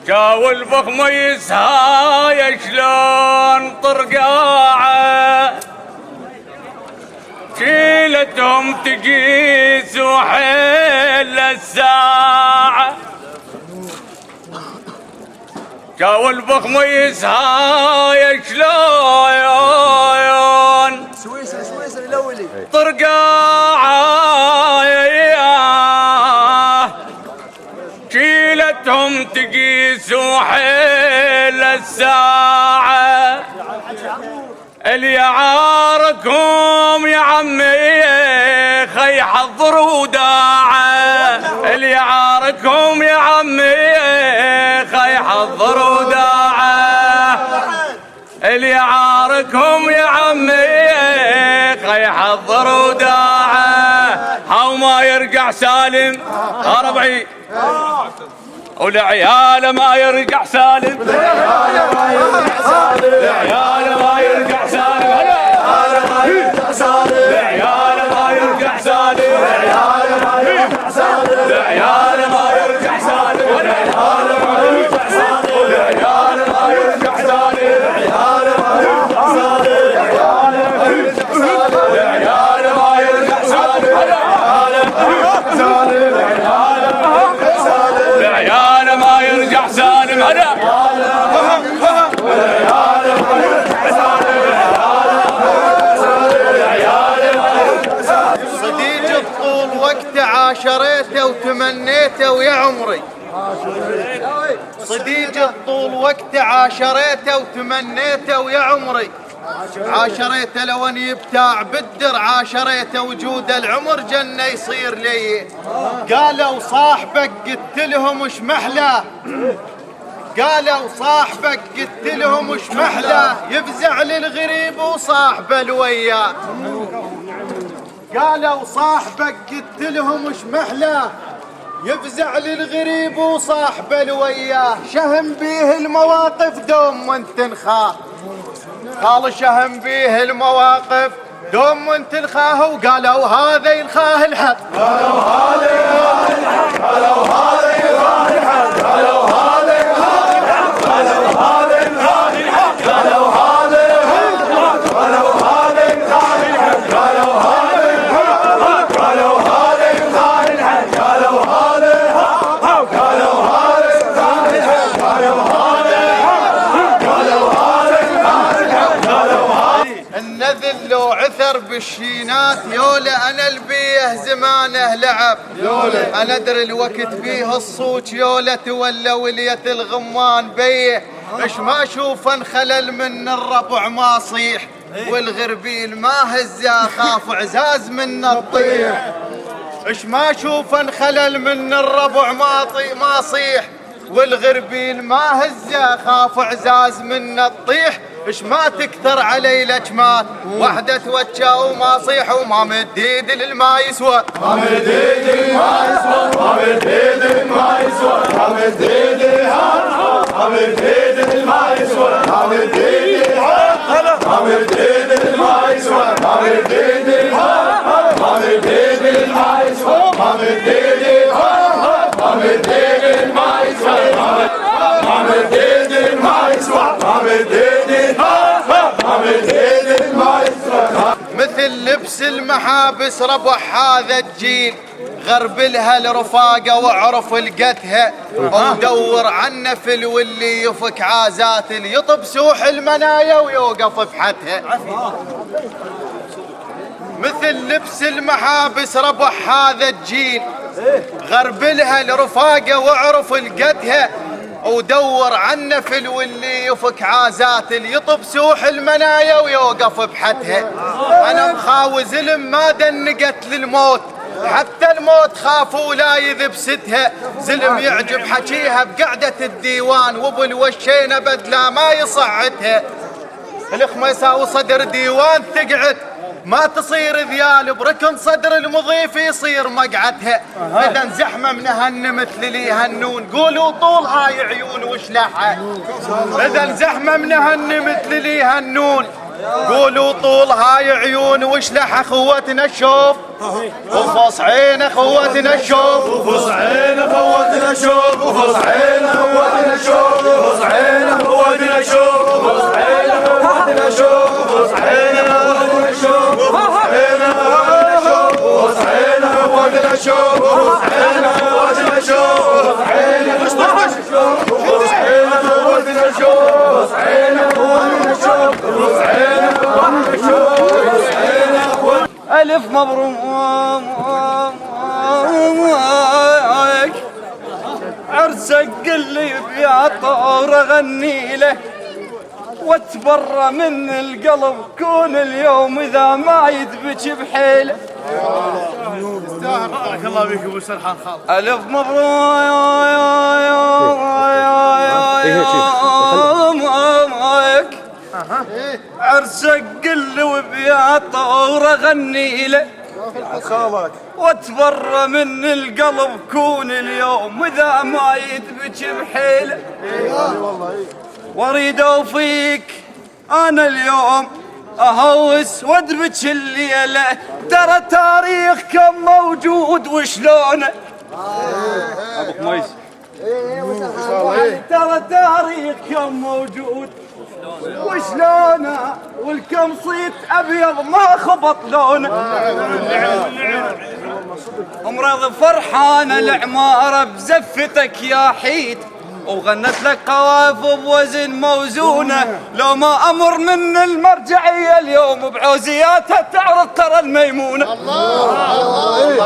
جاو الفخم يسهاي شلون طرقاعه شيلتهم تقيس وحيل الساعة. جاو الفخم يسهاي شلون سويسر الاولي طرقاعه شيلتهم تقيس وحيل الساعة. اللي يعاركهم يا عمي خي حضر وداعه. اللي يعاركهم يا عمي خي حضر وداعه. اللي يعاركهم يا عمي خي حضر وداعه. هاو ما يرجع سالم ربعي والعيال ما يرجع سالم. العيال ما يرجع سالم. العيال ما يرجع سالم. العيال ما يرجع سالم. العيال ما يرجع سالم. العيال ما يرجع سالم. العيال ما يرجع سالم. العيال ما يرجع سالم. العيال ما يرجع سالم. العيال ما يرجع سالم. العيال ما يرجع سالم. العيال ما يرجع سالم. هلا صديق الطول وقت عاشريته وتمنيته ويا عمري. صديق الطول وقت عاشريته وتمنيته ويا عمري. عاشريته لو اني بتاع بالدر عاشريته وجود العمر جنة يصير لي. قالوا صاحبك قلت لهم وش محلاه. قالوا صاحبك قلت لهم وش محلاه يفزع للغريب وصاحبه الوياه. قالوا صاحبك قلت لهم وش محلاه يفزع للغريب وصاحبه الوياه. شهم بيه المواقف دوم وانت نخاه. قال شهم بيه المواقف دوم وانت نخاه. وقالوا هذا يلخاه الحق. قالوا هذا يلخاه الحق. قالوا هذا يلخاه الحق. قالوا هذا يلخاه الحق. قالوا هذا يلخاه الحق. قالوا هذا يلخاه الحق. قالوا هذا يلخاه الحق. قالوا هذا يلخاه الحق. قالوا هذا يلخاه الحق. قالوا هذا يلخاه الحق. قالوا هذا يلخاه الحق. قالوا هذا قالوا هذا يلخاه الحق. قالوا هذا النذل لو عثر بالشينات يولا انا البيه زمانه لعب. يولا انا ادري الوقت بيه الصوت يولا تولى ولية الغمان بيه. اش ما اشوف انخلل من الربع ما صيح. والغربيل ما هزا خاف عزاز من الطيح. اش ما اشوف انخلل من الربع ما صيح. والغربيل ما هزا خاف عزاز من الطيح. اش ما تكثر علي لجمات وحدة توجه وما صيح. وما مديد للما يسوى. ما مديد للما يسوى. ما مديد للما يسوى. ما مديد للما ما مديد للما يسوى. ما مديد ما مديد للما يسوى. ما مديد ما مديد للما يسوى. ما مديد ما مديد للما يسوى. ما مديد للما يسوى. ما مديد ما مديد للما يسوى. مثل لبس المحابس ربح هذا الجيل. غرب لها الرفاقة واعرف لقتها. ودور عنا في الولي يفك عازات اللي يطب سوح المنايا ويوقف بحتها. مثل لبس المحابس ربح هذا الجيل. غرب لها الرفاقة واعرف لقتها. ودور عنا في الولي يفك عازات اللي يطب سوح المنايا ويوقف بحتها. انا مخاوز ما دنقت للموت. حتى الموت خافوا لا يذب ستها. زلم يعجب حكيها بقعدة الديوان. وابو الوشينة بدلا ما يصعدها. الخميسة وصدر ديوان تقعد ما تصير ذيال. بركن صدر المضيف يصير مقعدها. اذا زحمه من هن مثل لي هنون قولوا طول هاي عيون وشلحها. اذا زحمه من هن مثل لي هنون قولوا طول هاي عيون وشلح اخوتنا الشوف. وفص عين اخوتنا الشوف. وفص عين اخوتنا الشوف. وفص عين اخوتنا الشوف. نشوف وصحينا فوز نشوف وصحينا فوز نشوف وصحينا فوز نشوف وصحينا فوز نشوف وصحينا فوز نشوف وصحينا فوز. ألف مبروك عرسك اللي بيعطور غني له واتبرى من القلب كون اليوم إذا ما يدبج بحيله. بارك الله بيك ابو سرحان خالد. ألف مبروك عرسك اللي وبيعطور غني له واتبرى من القلب كون اليوم إذا ما يدبج بحيله. واريد اوفيك انا اليوم اهوس وادبج الليله ترى تاريخكم موجود وشلونه. ابو خميس ترى تاريخكم موجود وشلونه والكمصيت ابيض ما خبط لونه. امرض فرحانه العماره بزفتك يا حيد وغنت لك قواف بوزن موزونه. لو ما امر من المرجعيه اليوم بعوزياتها تعرض ترى الميمونه.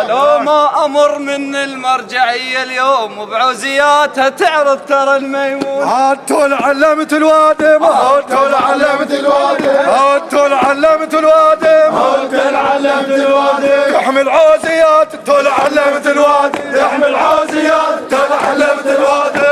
لو ما امر من المرجعيه اليوم بعوزياتها تعرض ترى الميمونه. هاتوا العلامة الوادم هاتوا العلامة الوادم هاتوا العلامة الوادم هاتوا العلامة الوادم تحمل عوزيات تول علامة الوادم تحمل عوزيات تول علامة الوادم